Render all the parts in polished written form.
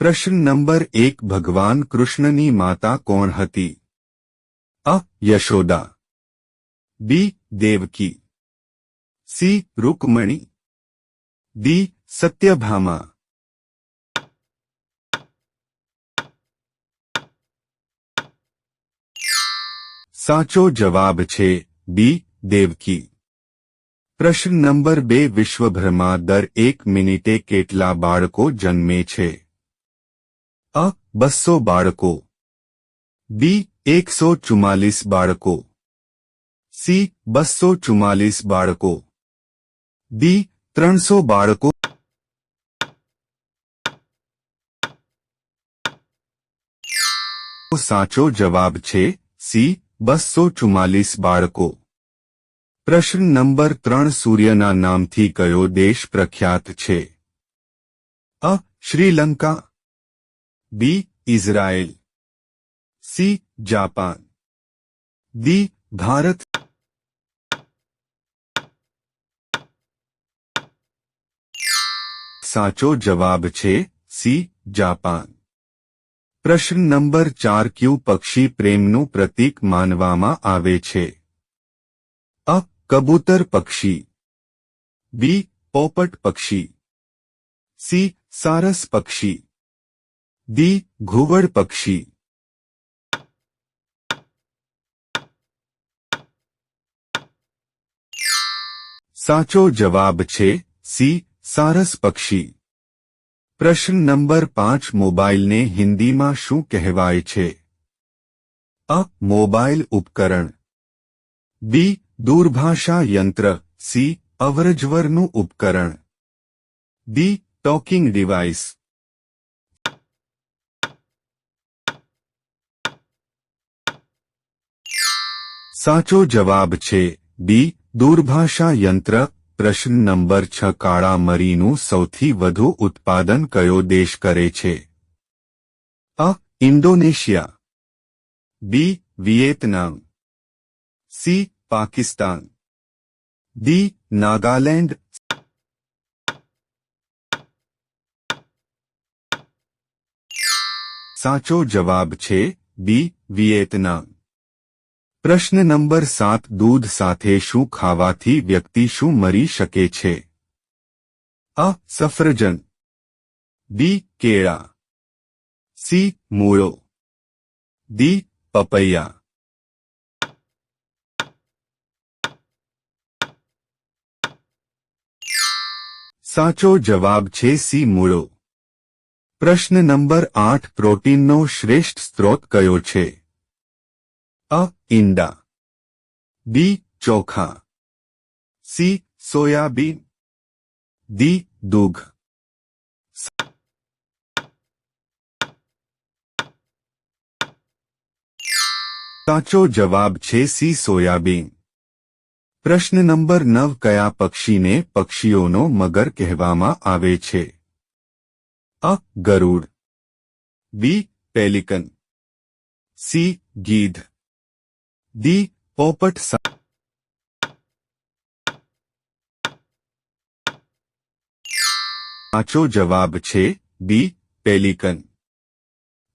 પ્રશ્ન નંબર 1 ભગવાન કૃષ્ણની માતા કોણ હતી? અ. યશોદા, બી. દેવકી, સી. રૂકમણી, ડી. સત્યભામા. સાચો જવાબ છે બી. દેવકી. પ્રશ્ન નંબર 2 વિશ્વભરમાં દર 1 મિનિટે કેટલા બાળકો જન્મે છે? અ. 200 બાળકો, બી. 144 બાળકો, સી. 244 બાળકો, ડી. 300 બાળકો. સાચો જવાબ છે સી. 244 બાળકો. પ્રશ્ન નંબર 3 સૂર્યના નામથી કયો દેશ પ્રખ્યાત છે? અ. Sri Lanka, B. Israel, C. Japan, D. Bharat. સાચો જવાબ છે સી. જાપાન. પ્રશ્ન નંબર 4 ક્યુ પક્ષી પ્રેમનું પ્રતીક માનવામાં આવે છે? અ. કબૂતર પક્ષી, બી. પોપટ પક્ષી, સી. સારસ પક્ષી, ડી. ઘુવડ પક્ષી. સાચો જવાબ છે સી. સારસ પક્ષી. પ્રશ્ન નંબર 5 મોબાઈલને હિન્દીમાં શું કહેવાય છે? અ. મોબાઈલ ઉપકરણ, બી. દૂરભાષા યંત્ર, સી. અવરજવરનું ઉપકરણ, ડી. Talking device. સાચો જવાબ છે બી. દૂરભાષા યંત્ર. પ્રશ્ન નંબર 6 કાળા મરીનું સૌથી વધુ ઉત્પાદન કયો દેશ કરે છે? અ. Indonesia, B. Vietnam, C. Pakistan, D. Nagaland. સાચો જવાબ છે બી. વિયેતનામ. પ્રશ્ન નંબર 7 દૂધ સાથે શું ખાવાથી વ્યક્તિ શું મરી શકે છે? અ. સફરજન, બી. કેળા, સી. મૂળો, ડી. પપૈયા. સાચો જવાબ છે સી. મૂળો. પ્રશ્ન નંબર 8 પ્રોટીનનો શ્રેષ્ઠ સ્ત્રોત કયો છે? અ. ઈંડા, બી. ચોખા, સી. Soybean, D. દૂધ. સાચો જવાબ છે સી. સોયાબીન. પ્રશ્ન નંબર 9 કયા પક્ષીને પક્ષીઓનો મગર કહેવામાં આવે છે? અ. ગરુડ, બી. Pelican, C. ગીધ, ડી. પોપટ. સાચો જવાબ છે બી. પેલિકન.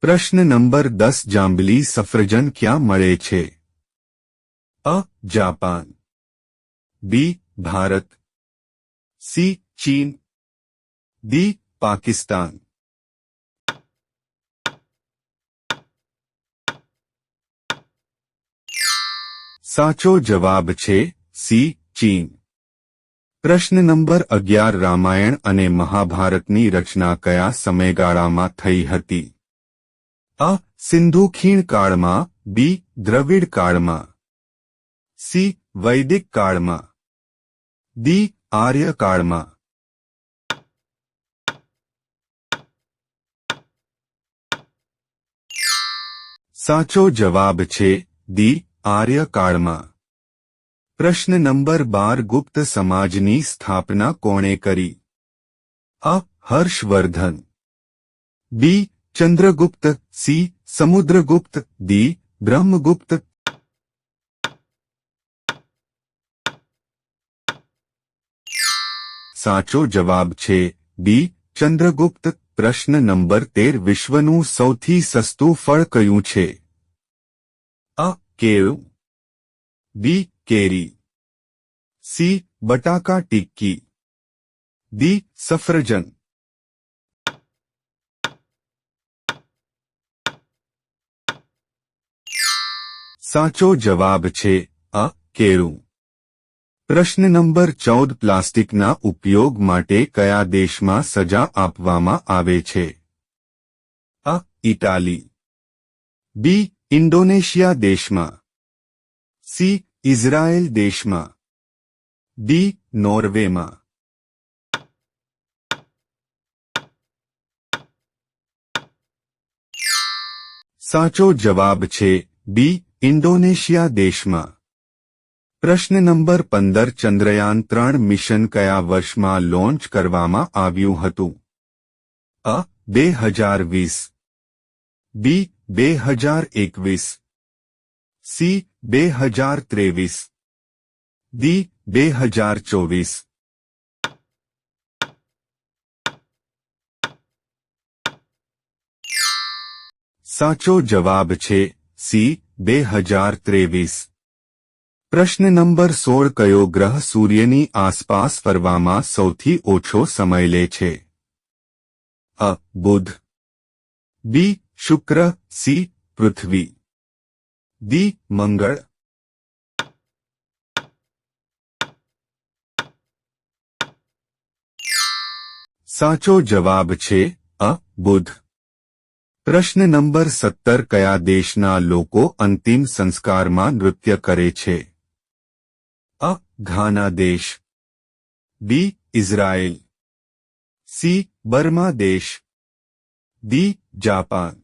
પ્રશ્ન નંબર 10 જાંબલી સફરજન ક્યાં મળે છે? અ. જાપાન, બી. ભારત, સી. ચીન, ડી. પાકિસ્તાન. સાચો જવાબ છે સી. ચીન. પ્રશ્ન નંબર 11 રામાયણ અને મહાભારતની રચના કયા સમયગાળામાં થઈ હતી? અ. સિંધુ ખીણ કાળમાં, બી. દ્રવિડ કાળમાં, સી. વૈદિક કાળમાં, ડી. આર્ય કાળમાં. સાચો જવાબ છે ડી. આર્ય કાળમાં. પ્રશ્ન નંબર 12 ગુપ્ત સમાજની સ્થાપના કોણે કરી? અ. હર્ષવર્ધન, બી. ચંદ્રગુપ્ત, સી. સમુદ્રગુપ્ત, ડી. બ્રહ્મગુપ્ત. સાચો જવાબ છે બી. ચંદ્રગુપ્ત. પ્રશ્ન નંબર 13 વિશ્વનું સૌથી સસ્તું ફળ કયું છે? અ. કેળું, બી. કેરી, સી. બટાકા ટિક્કી, ડી. સફરજન. સાચો જવાબ છે અ. કેળું. પ્રશ્ન નંબર 14 પ્લાસ્ટિકના ઉપયોગ માટે કયા દેશમાં સજા આપવામાં આવે છે? અ. ઇટાલી, બી. ઇન્ડોનેશિયા દેશમાં, સી. ઇઝરાયેલ દેશમાં, ડી. નોર્વેમાં. સાચો જવાબ છે બી. ઇન્ડોનેશિયા દેશમાં. પ્રશ્ન નંબર 15 ચંદ્રયાન 3 મિશન કયા વર્ષમાં લોન્ચ કરવામાં આવ્યું હતું? અ. 2020, બી. 2021, સી. 2023, ડી. 2024. સાચો જવાબ છે સી. 2023. પ્રશ્ન નંબર 16 કયો ગ્રહ સૂર્યની આસપાસ ફરવામાં સૌથી ઓછો સમય લે છે? અ. બુધ, બી. શુક્ર, સી. પૃથ્વી, ડી. મંગળ. સાચો જવાબ છે અ. બુધ. પ્રશ્ન નંબર 17 કયા દેશના લોકો અંતિમ સંસ્કારમાં નૃત્ય કરે છે? અ. ઘાના દેશ, બી. Israel, C. બર્મા દેશ, ડી. જાપાન.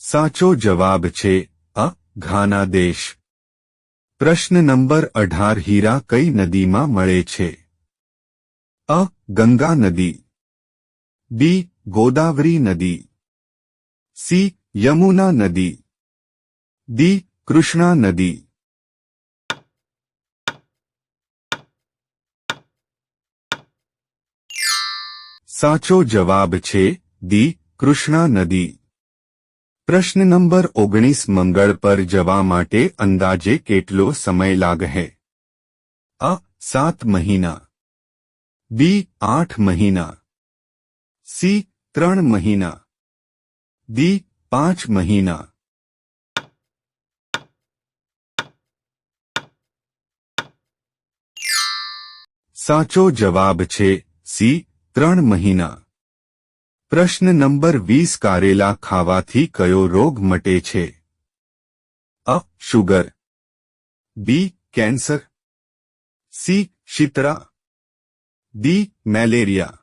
સાચો જવાબ છે અ. ઘાના દેશ. પ્રશ્ન નંબર 18 હીરા કઈ નદીમાં મળે છે? અ. ગંગા નદી, બી. ગોદાવરી નદી, સી. યમુના નદી, ડી. કૃષ્ણા નદી. સાચો જવાબ છે ડી. કૃષ્ણા નદી. પ્રશ્ન નંબર 19 મંગળ પર જવા માટે અંદાજે કેટલો સમય લાગશે? અ. 7 મહિના, બી. 8 મહિના, સી. 3 મહિના, ડી. 5 મહિના. સાચો જવાબ છે સી. 3 મહિના. પ્રશ્ન નંબર 20 કારેલા ખાવાથી કયો રોગ મટે છે? અ. Sugar, B. Cancer, C. શીતળા, ડી. મેલેરિયા.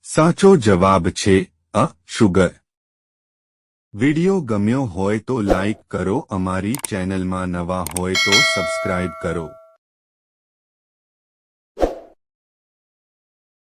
સાચો જવાબ છે અ. શુગર. વિડિયો ગમ્યો હોય તો લાઈક કરો, અમારી ચેનલમાં નવા હોય તો સબસ્ક્રાઇબ કરો.